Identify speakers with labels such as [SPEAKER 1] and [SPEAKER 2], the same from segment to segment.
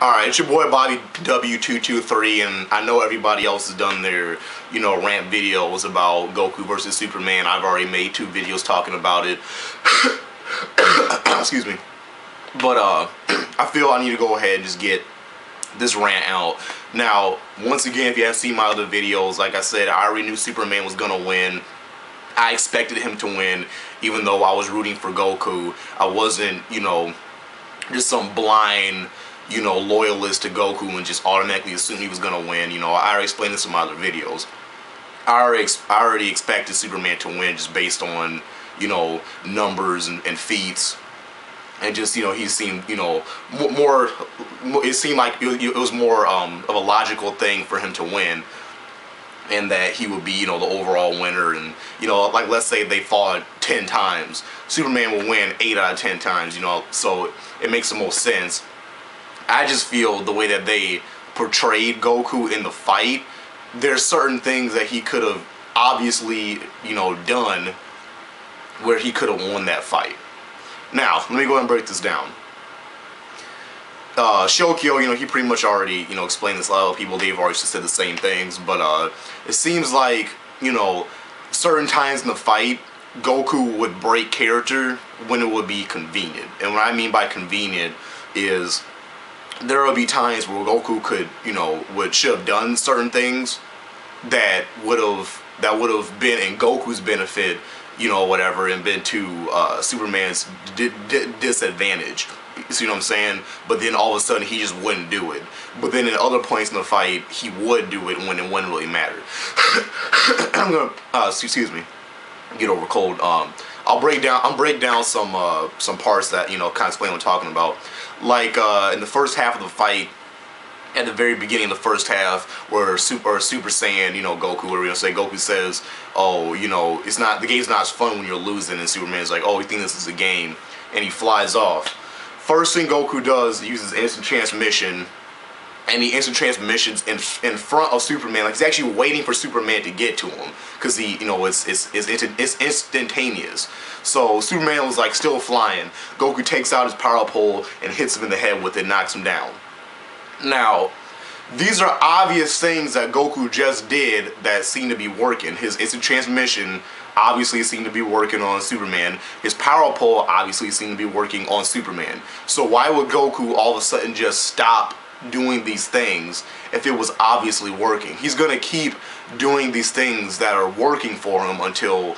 [SPEAKER 1] Alright, it's your boy Bobby W223, and I know everybody else has done their, rant videos about Goku versus Superman. I've already made 2 videos talking about it. Excuse me. But, I feel I need to go ahead and just get this rant out. Now, once again, if you haven't seen my other videos, like I said, I already knew Superman was gonna win. I expected him to win, even though I was rooting for Goku. I wasn't, just some blind, loyalist to Goku and just automatically assumed he was gonna win. I already explained this in my other videos. I already expected Superman to win just based on, numbers and feats. And just, he seemed, more, it seemed like it was more of a logical thing for him to win. And that he would be, the overall winner. And, like, let's say they fought 10 times. Superman will win 8 out of 10 times, so it makes the most sense. I just feel the way that they portrayed Goku in the fight, there's certain things that he could have obviously, done where he could have won that fight. Now, let me go ahead and break this down. Shokyo, he pretty much already, explained this. A lot of people, they've already said the same things, but it seems like, certain times in the fight, Goku would break character when it would be convenient. And what I mean by convenient is there will be times where Goku could, should have done certain things that would have been in Goku's benefit, whatever, and been to Superman's disadvantage. You see what I'm saying? But then all of a sudden he just wouldn't do it. But then at other points in the fight he would do it when it wouldn't really matter. I'm gonna excuse me, get over cold. I'll break down some parts that kind of explain what I'm talking about. Like in the first half of the fight, at the very beginning of the first half, where Super Saiyan, Goku, where we're gonna say Goku says, "Oh, the game's not as fun when you're losing," and Superman's like, "Oh, you think this is a game?" and he flies off. First thing Goku does, he uses instant transmission, and the instant transmission's in front of Superman. Like, he's actually waiting for Superman to get to him, because it's instantaneous. So Superman was like still flying. Goku takes out his power pole and hits him in the head with it, knocks him down. Now, these are obvious things that Goku just did that seem to be working. His instant transmission obviously seemed to be working on Superman. His power pole obviously seemed to be working on Superman. So why would Goku all of a sudden just stop doing these things if it was obviously working? He's gonna keep doing these things that are working for him until,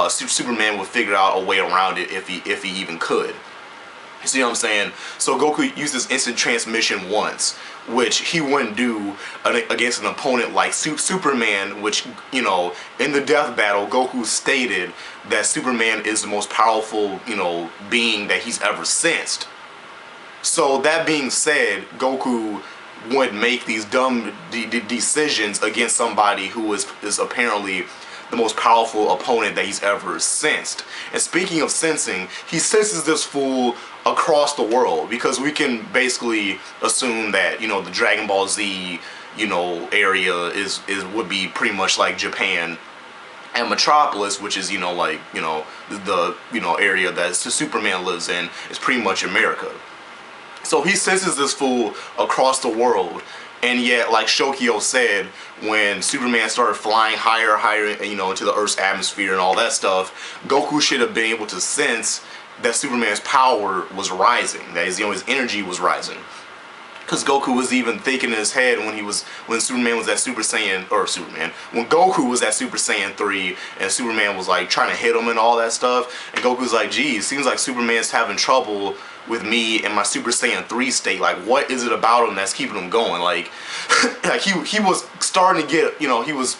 [SPEAKER 1] Superman would figure out a way around it if he even could. You see what I'm saying? So Goku uses instant transmission once, which he wouldn't do against an opponent like Superman, which, in the death battle, Goku stated that Superman is the most powerful, being that he's ever sensed. So that being said, Goku wouldn't make these dumb decisions against somebody who is apparently the most powerful opponent that he's ever sensed. And speaking of sensing, he senses this fool across the world, because we can basically assume that, the Dragon Ball Z, area would be pretty much like Japan, and Metropolis, which is, the area that Superman lives in, is pretty much America. So he senses this fool across the world. And yet, like Shokyo said, when Superman started flying higher, into the Earth's atmosphere and all that stuff, Goku should have been able to sense that Superman's power was rising. That is, his energy was rising. Because Goku was even thinking in his head when Superman was at when Goku was at Super Saiyan 3 and Superman was like trying to hit him and all that stuff, and Goku's like, geez, seems like Superman's having trouble with me and my Super Saiyan 3 state. Like, what is it about him that's keeping him going? Like, like he was starting to get, he was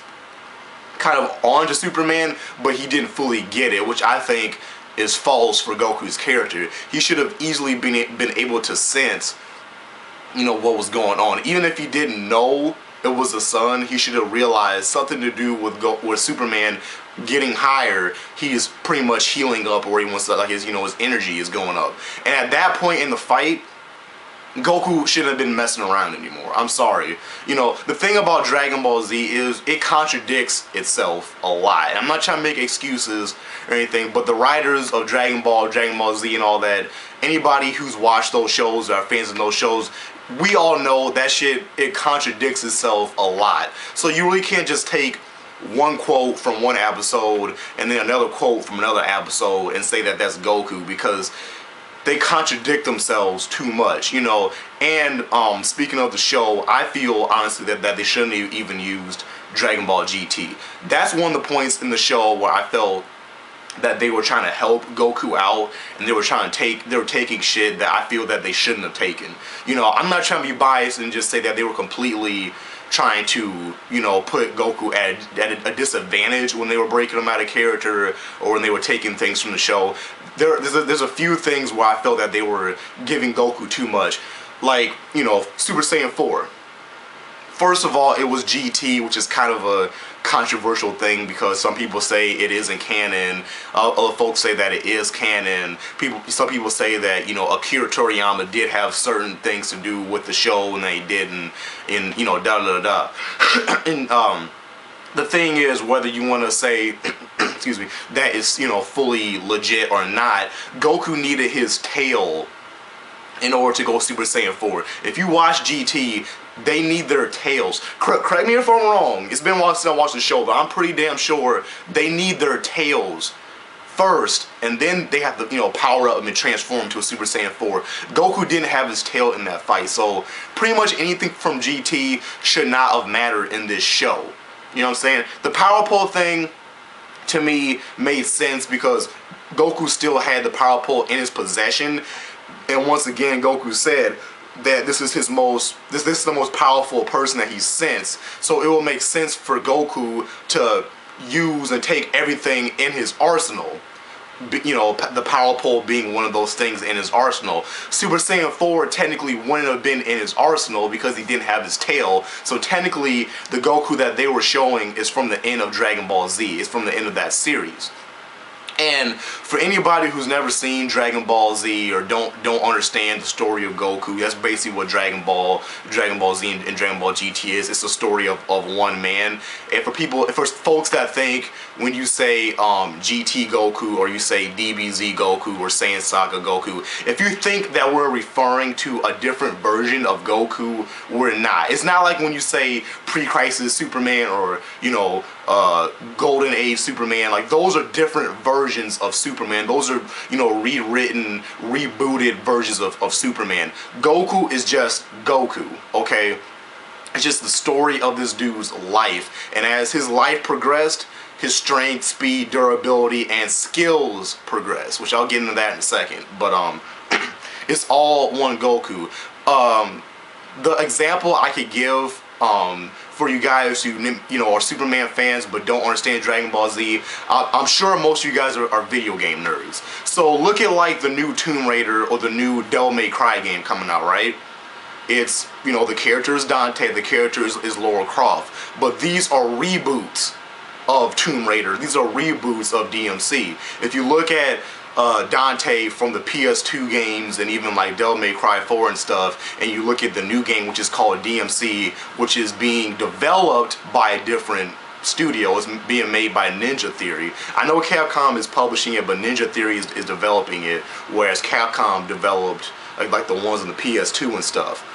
[SPEAKER 1] kind of on to Superman, but he didn't fully get it, which I think is false for Goku's character. He should have easily been able to sense, what was going on. Even if he didn't know it was the sun, he should have realized something to do with Superman getting higher. He is pretty much healing up where he wants to, like, his energy is going up. And at that point in the fight, Goku shouldn't have been messing around anymore. I'm sorry. You know, the thing about Dragon Ball Z is it contradicts itself a lot. I'm not trying to make excuses or anything, but the writers of Dragon Ball Z and all that, anybody who's watched those shows or are fans of those shows, we all know that shit, it contradicts itself a lot. So you really can't just take one quote from one episode and then another quote from another episode and say that that's Goku, because they contradict themselves too much, you know. And speaking of the show, I feel honestly that they shouldn't have even used Dragon Ball GT. That's one of the points in the show where I felt that they were trying to help Goku out, and they were taking shit that I feel that they shouldn't have taken. You know, I'm not trying to be biased and just say that they were completely trying to, you know, put Goku at a disadvantage when they were breaking him out of character or when they were taking things from the show. There's a few things where I felt that they were giving Goku too much. Like, you know, Super Saiyan 4. First of all, it was GT, which is kind of a controversial thing because some people say it isn't canon. Other folks say that it is canon. Some people say that, you know, Akira Toriyama did have certain things to do with the show and they didn't. And you know, and the thing is, whether you want to say, excuse me, that is, you know, fully legit or not, Goku needed his tail in order to go Super Saiyan 4. If you watch GT, they need their tails. Correct me if I'm wrong. It's been a while since I watched the show, but I'm pretty damn sure they need their tails first, and then they have to, you know, power up and transform to a Super Saiyan 4. Goku didn't have his tail in that fight, so pretty much anything from GT should not have mattered in this show. You know what I'm saying? The power pole thing, to me, made sense because Goku still had the power pole in his possession. And once again, Goku said that this is the most powerful person that he's sensed. So it will make sense for Goku to use and take everything in his arsenal. You know, the power pole being one of those things in his arsenal. Super Saiyan 4 technically wouldn't have been in his arsenal because he didn't have his tail. So technically, the Goku that they were showing is from the end of Dragon Ball Z. It's from the end of that series. And for anybody who's never seen Dragon Ball Z or don't understand the story of Goku, that's basically what Dragon Ball Z and Dragon Ball GT is. It's a story of one man. And for folks that think when you say GT Goku or you say DBZ Goku or Saiyan Saga Goku, if you think that we're referring to a different version of Goku, we're not. It's not like when you say pre-crisis Superman or, you know, Golden Age Superman. Like, those are different versions of Superman. Those are, you know, rewritten, rebooted versions of Superman. Goku is just Goku, okay? It's just the story of this dude's life. And as his life progressed, his strength, speed, durability, and skills progressed, which I'll get into that in a second. But it's all one Goku. The example I could give for you guys who, you know, are Superman fans but don't understand Dragon Ball Z, I'm sure most of you guys are video game nerds. So look at like the new Tomb Raider or the new Devil May Cry game coming out, right? It's, you know, the character is Dante, the character is Lara Croft, but these are reboots of Tomb Raider. These are reboots of DMC. If you look at Dante from the PS2 games and even like Devil May Cry 4 and stuff, and you look at the new game, which is called DMC, which is being developed by a different studio. It's being made by Ninja Theory. I know Capcom is publishing it, but Ninja Theory is developing it, whereas Capcom developed like the ones on the PS2 and stuff.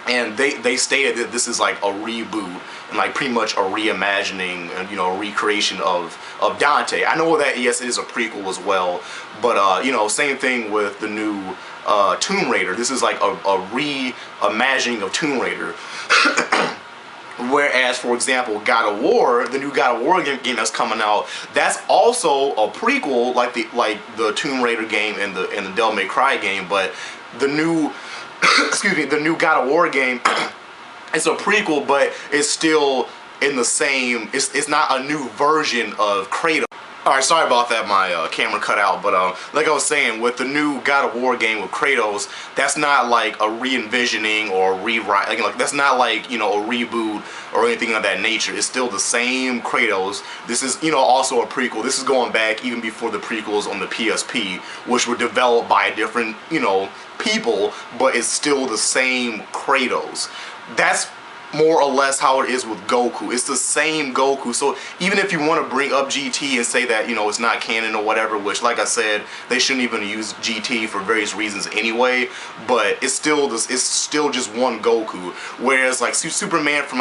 [SPEAKER 1] And they stated that this is like a reboot and like pretty much a reimagining and, you know, a recreation of Dante. I know that, yes, it is a prequel as well, but you know, same thing with the new Tomb Raider. This is like a reimagining of Tomb Raider. Whereas, for example, God of War, the new God of War game that's coming out, that's also a prequel, like the Tomb Raider game and the Devil May Cry game, but the new excuse me, the new God of War game, it's a prequel, but it's still in the same, it's not a new version of Kratos. Alright, sorry about that, my camera cut out, but like I was saying, with the new God of War game with Kratos, that's not like a re-envisioning or rewrite, like that's not like, you know, a reboot or anything of that nature. It's still the same Kratos. This is, you know, also a prequel. This is going back even before the prequels on the PSP, which were developed by different, you know, people, but it's still the same Kratos. That's more or less how it is with Goku. It's the same Goku. So even if you want to bring up GT and say that, you know, it's not canon or whatever, which, like I said, they shouldn't even use GT for various reasons anyway, but it's still just one Goku. Whereas like Superman from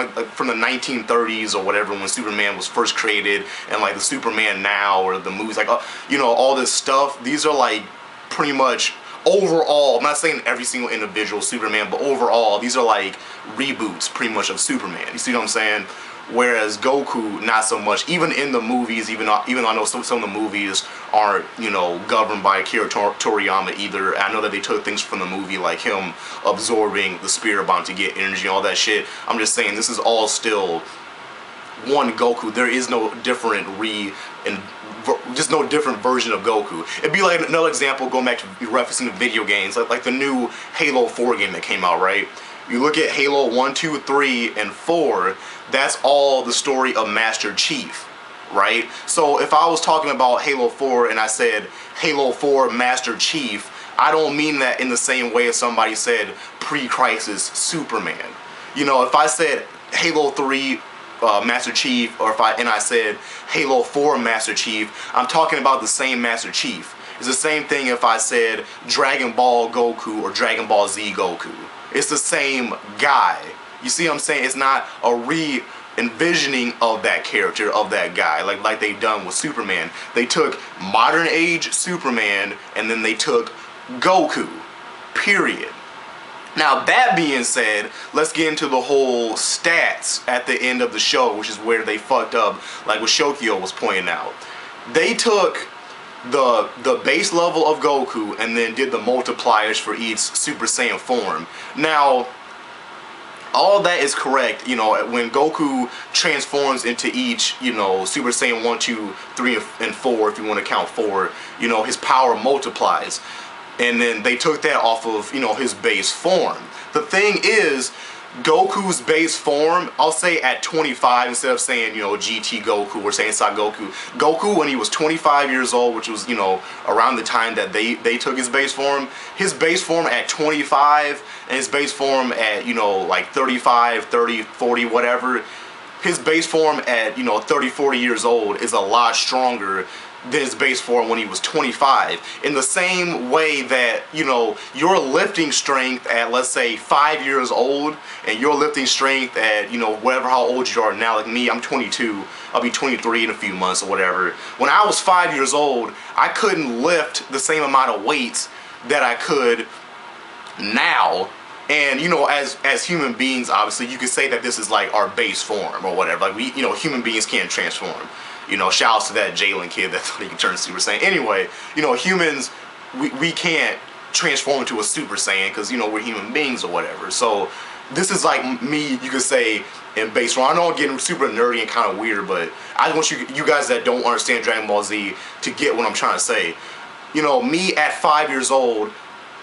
[SPEAKER 1] the 1930s or whatever, when Superman was first created, and like the Superman now or the movies, like you know, all this stuff, these are like pretty much overall, I'm not saying every single individual Superman, but overall, these are like reboots pretty much of Superman. You see what I'm saying? Whereas Goku, not so much. Even in the movies, even though I know some of the movies aren't, you know, governed by Akira Toriyama either. I know that they took things from the movie, like him absorbing the spirit bomb to get energy, all that shit. I'm just saying, this is all still one Goku. There is no different just no different version of Goku. It'd be like another example, going back to referencing the video games, like the new Halo 4 game that came out, right? You look at Halo 1, 2, 3, and 4, that's all the story of Master Chief, right? So if I was talking about Halo 4 and I said Halo 4 Master Chief, I don't mean that in the same way as somebody said pre-Crisis Superman. You know, if I said Halo 3 Master Chief, or if I said Halo 4 Master Chief, I'm talking about the same Master Chief. It's the same thing if I said Dragon Ball Goku or Dragon Ball Z Goku. It's the same guy. You see what I'm saying? It's not a re-envisioning of that character, of that guy, like they've done with Superman. They took modern age Superman and then they took Goku, period. Now, that being said, let's get into the whole stats at the end of the show, which is where they fucked up, like what Shokyo was pointing out. They took the base level of Goku and then did the multipliers for each Super Saiyan form. Now, all that is correct, you know, when Goku transforms into each, you know, Super Saiyan 1, 2, 3, and 4, if you want to count 4, you know, his power multiplies. And then they took that off of, you know, his base form. The thing is, Goku's base form, I'll say at 25 instead of saying, you know, GT Goku or saying Saiyan Goku. Goku, when he was 25 years old, which was, you know, around the time that they took his base form at 25 and his base form at, you know, like 35, 30, 40, whatever, his base form at, you know, 30, 40 years old is a lot stronger than his base form when he was 25. In the same way that, you know, your lifting strength at, let's say, 5 years old, and your lifting strength at, you know, whatever how old you are now, like me, I'm 22, I'll be 23 in a few months or whatever. When I was 5 years old, I couldn't lift the same amount of weights that I could now. And, you know, as human beings, obviously, you could say that this is like our base form or whatever. Like, we, you know, human beings can't transform. You know, shouts to that Jalen kid that thought he could turn Super Saiyan. Anyway, you know, humans, we can't transform into a Super Saiyan because, you know, we're human beings or whatever. So this is like me, you could say, in base form. I know I'm getting super nerdy and kind of weird, but I want you guys that don't understand Dragon Ball Z to get what I'm trying to say. You know, me at 5 years old,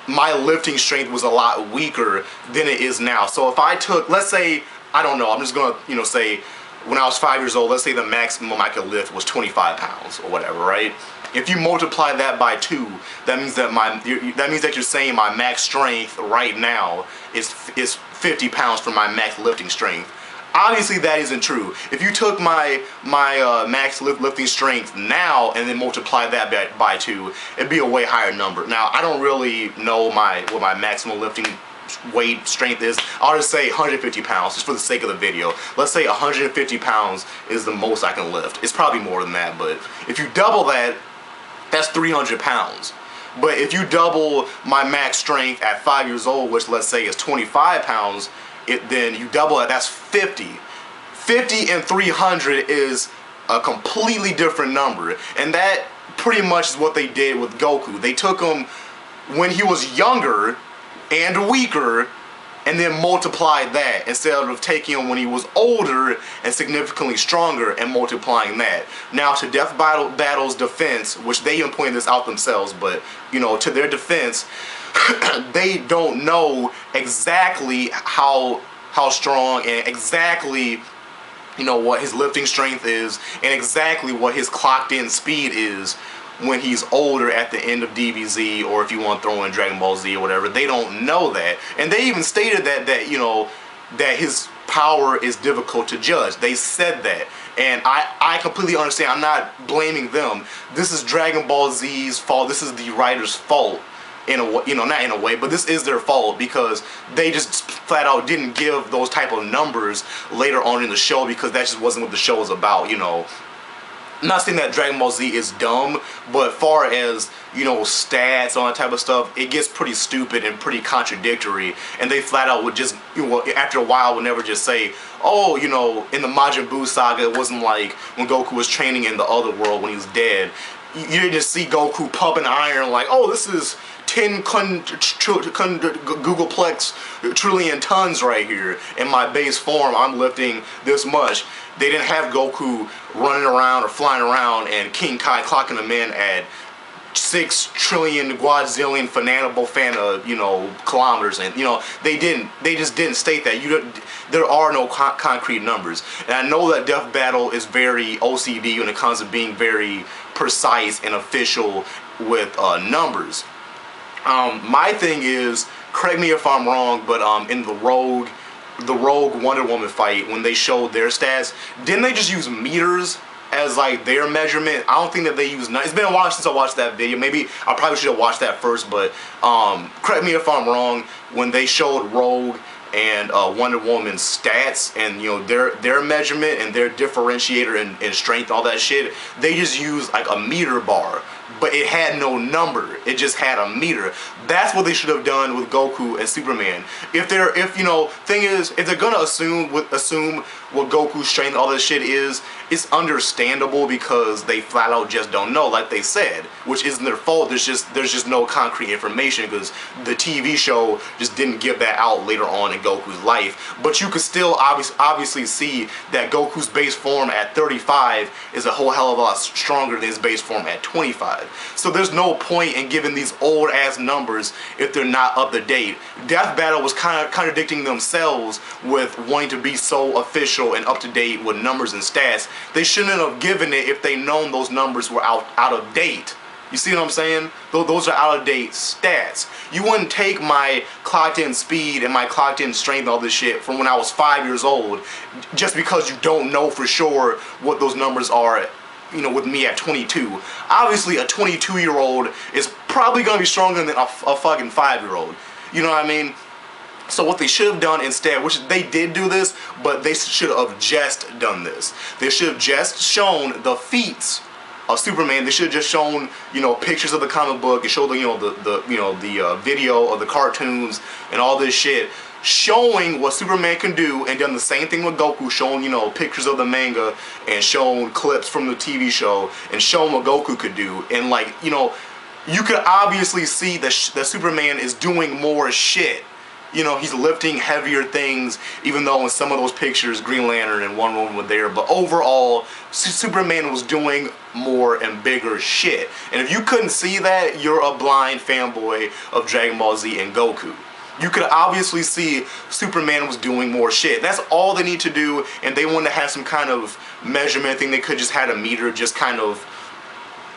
[SPEAKER 1] my lifting strength was a lot weaker than it is now. So if I took, let's say, I don't know, I'm just going to, you know, say, when I was 5 years old, let's say the maximum I could lift was 25 pounds or whatever, right? If you multiply that by 2, that means that you're saying my max strength right now is 50 pounds for my max lifting strength. Obviously, that isn't true. If you took my max lifting strength now and then multiply that by 2, it'd be a way higher number. Now, I don't really know what my maximum lifting weight strength is. I'll just say 150 pounds just for the sake of the video. Let's say 150 pounds is the most I can lift. It's probably more than that, but if you double that, that's 300 pounds. But if you double my max strength at 5 years old, which let's say is 25 pounds, then you double it, that's 50. 50 and 300 is a completely different number. And that pretty much is what they did with Goku. They took him when he was younger and weaker, and then multiplied that instead of taking him when he was older and significantly stronger and multiplying that. Now, to Death Battle's defense, which they even pointed this out themselves, but you know, to their defense, they don't know exactly how strong and exactly, you know, what his lifting strength is and exactly what his clocked in speed is when he's older at the end of DBZ, or if you want to throw in Dragon Ball Z or whatever. They don't know that. And they even stated that you know, that his power is difficult to judge. They said that. And I completely understand. I'm not blaming them. This is Dragon Ball Z's fault. This is the writer's fault. In a way, you know, not in a way, but this is their fault because they just flat out didn't give those type of numbers later on in the show, because that just wasn't what the show was about, you know. I'm not saying that Dragon Ball Z is dumb, but far as, you know, stats, all that type of stuff, it gets pretty stupid and pretty contradictory, and they flat out would just, you know, after a while would never just say, oh, you know, in the Majin Buu saga, it wasn't like when Goku was training in the other world when he was dead. You didn't just see Goku pumping iron like, oh, this is 10 Googleplex trillion tons right here. In my base form, I'm lifting this much. They didn't have Goku running around or flying around and King Kai clocking them in at 6 trillion quadzillion fanatical you know, kilometers, and you know, they just didn't state that. There are no concrete numbers. And I know that Death Battle is very OCD when it comes to being very precise and official with numbers. My thing is, correct me if I'm wrong, but in the Rogue Wonder Woman fight, when they showed their stats, didn't they just use meters as like their measurement? I don't think that they use. It's been a while since I watched that video. Maybe I probably should have watched that first, but correct me if I'm wrong. When they showed Rogue and Wonder Woman's stats and, you know, their measurement and their differentiator and strength, all that shit, they just used like a meter bar, but it had no number. It just had a meter. That's what they should have done with Goku and Superman. If you know, thing is, if they're gonna assume what Goku's strength, all this shit is, it's understandable because they flat out just don't know, like they said, which isn't their fault. There's just no concrete information because the TV show just didn't give that out later on in Goku's life. But you could still obviously see that Goku's base form at 35 is a whole hell of a lot stronger than his base form at 25. So there's no point in giving these old ass numbers if they're not up to date. Death Battle was kind of contradicting themselves with wanting to be so official and up to date with numbers and stats. They shouldn't have given it if they known those numbers were out of date. You see what I'm saying? Those are out of date stats. You wouldn't take my clocked in speed and my clocked in strength, all this shit, from when I was 5 years old, just because you don't know for sure what those numbers are, you know, with me at 22. Obviously, a 22-year-old is probably going to be stronger than a fucking 5-year-old. You know what I mean? So what they should have done instead, which they did do this, but they should have just done this. They should have just shown the feats of Superman. They should have just shown, you know, pictures of the comic book and showed the, you know, the video of the cartoons and all this shit, showing what Superman can do, and done the same thing with Goku, showing, you know, pictures of the manga and showing clips from the TV show and showing what Goku could do. And like, you know, you could obviously see that Superman is doing more shit. You know, he's lifting heavier things, even though in some of those pictures Green Lantern and Wonder Woman were there. But overall, Superman was doing more and bigger shit. And if you couldn't see that, you're a blind fanboy of Dragon Ball Z and Goku. You could obviously see Superman was doing more shit. That's all they need to do, and they want to have some kind of measurement thing. They could just had a meter just kind of,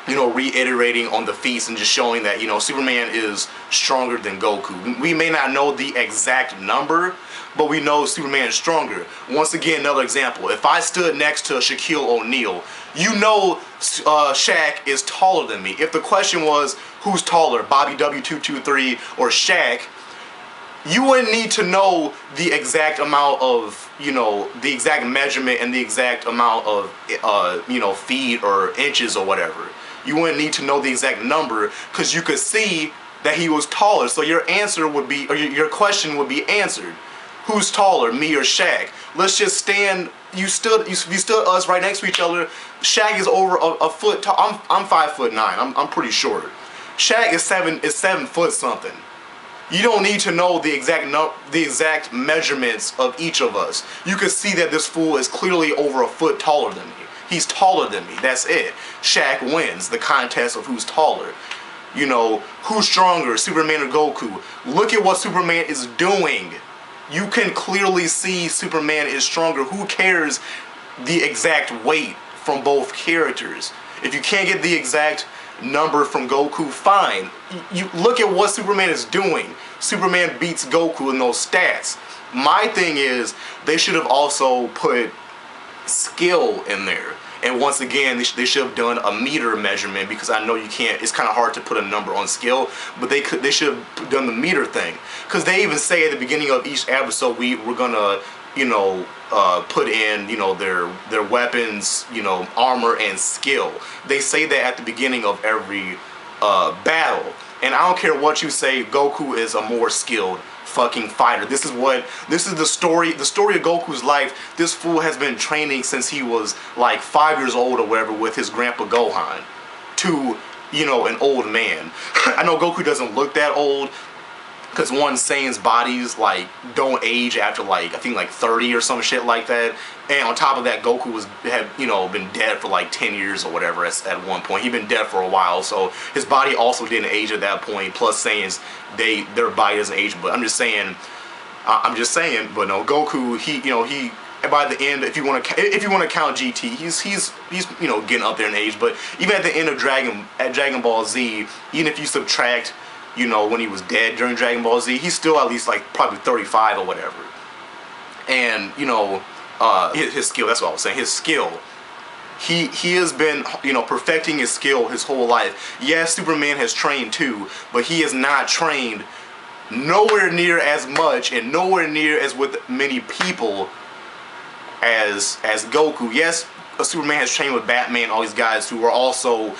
[SPEAKER 1] you know, reiterating on the feats and just showing that, you know, Superman is stronger than Goku. We may not know the exact number, but we know Superman is stronger. Once again, another example. If I stood next to Shaquille O'Neal, you know Shaq is taller than me. If the question was, who's taller, Bobby W223 or Shaq, you wouldn't need to know the exact amount of, you know, the exact measurement and the exact amount of, you know, feet or inches or whatever. You wouldn't need to know the exact number because you could see that he was taller. So your answer would be, or your question would be answered. Who's taller, me or Shaq? Let's just stand. You stood us right next to each other. Shaq is over a foot tall. I'm 5'9". I'm pretty short. Shaq is 7 foot something. You don't need to know the exact measurements of each of us. You can see that this fool is clearly over a foot taller than me. He's taller than me. That's it. Shaq wins the contest of who's taller. You know, who's stronger, Superman or Goku? Look at what Superman is doing. You can clearly see Superman is stronger. Who cares the exact weight from both characters? If you can't get the exact number from Goku, fine. You look at what Superman is doing. Superman beats Goku in those stats. My thing is, they should have also put skill in there. And once again, they should have done a meter measurement, because I know you can't, it's kind of hard to put a number on skill, but they should have done the meter thing. Because they even say at the beginning of each episode, we're gonna, you know, put in, you know, their weapons, you know, armor and skill. They say that at the beginning of every battle. And I don't care what you say, Goku is a more skilled fucking fighter. This is the story of Goku's life. This fool has been training since he was like 5 years old or whatever with his grandpa Gohan to, you know, an old man. I know Goku doesn't look that old, because one, Saiyan's bodies like don't age after like, I think like 30 or some shit like that. And on top of that, Goku had you know, been dead for like 10 years or whatever at one point. He'd been dead for a while, so his body also didn't age at that point. Plus Saiyans, their body doesn't age. But I'm just saying, but no, Goku, he by the end, if you want to count GT, he's you know, getting up there in age. But even at the end of Dragon Ball Z, even if you subtract, you know, when he was dead during Dragon Ball Z, he's still at least like probably 35 or whatever. And you know, his skill, that's what I was saying, his skill, he has been, you know, perfecting his skill his whole life. Yes, Superman has trained too, but he has not trained nowhere near as much and nowhere near as with many people as Goku. Yes, Superman has trained with Batman, all these guys who are also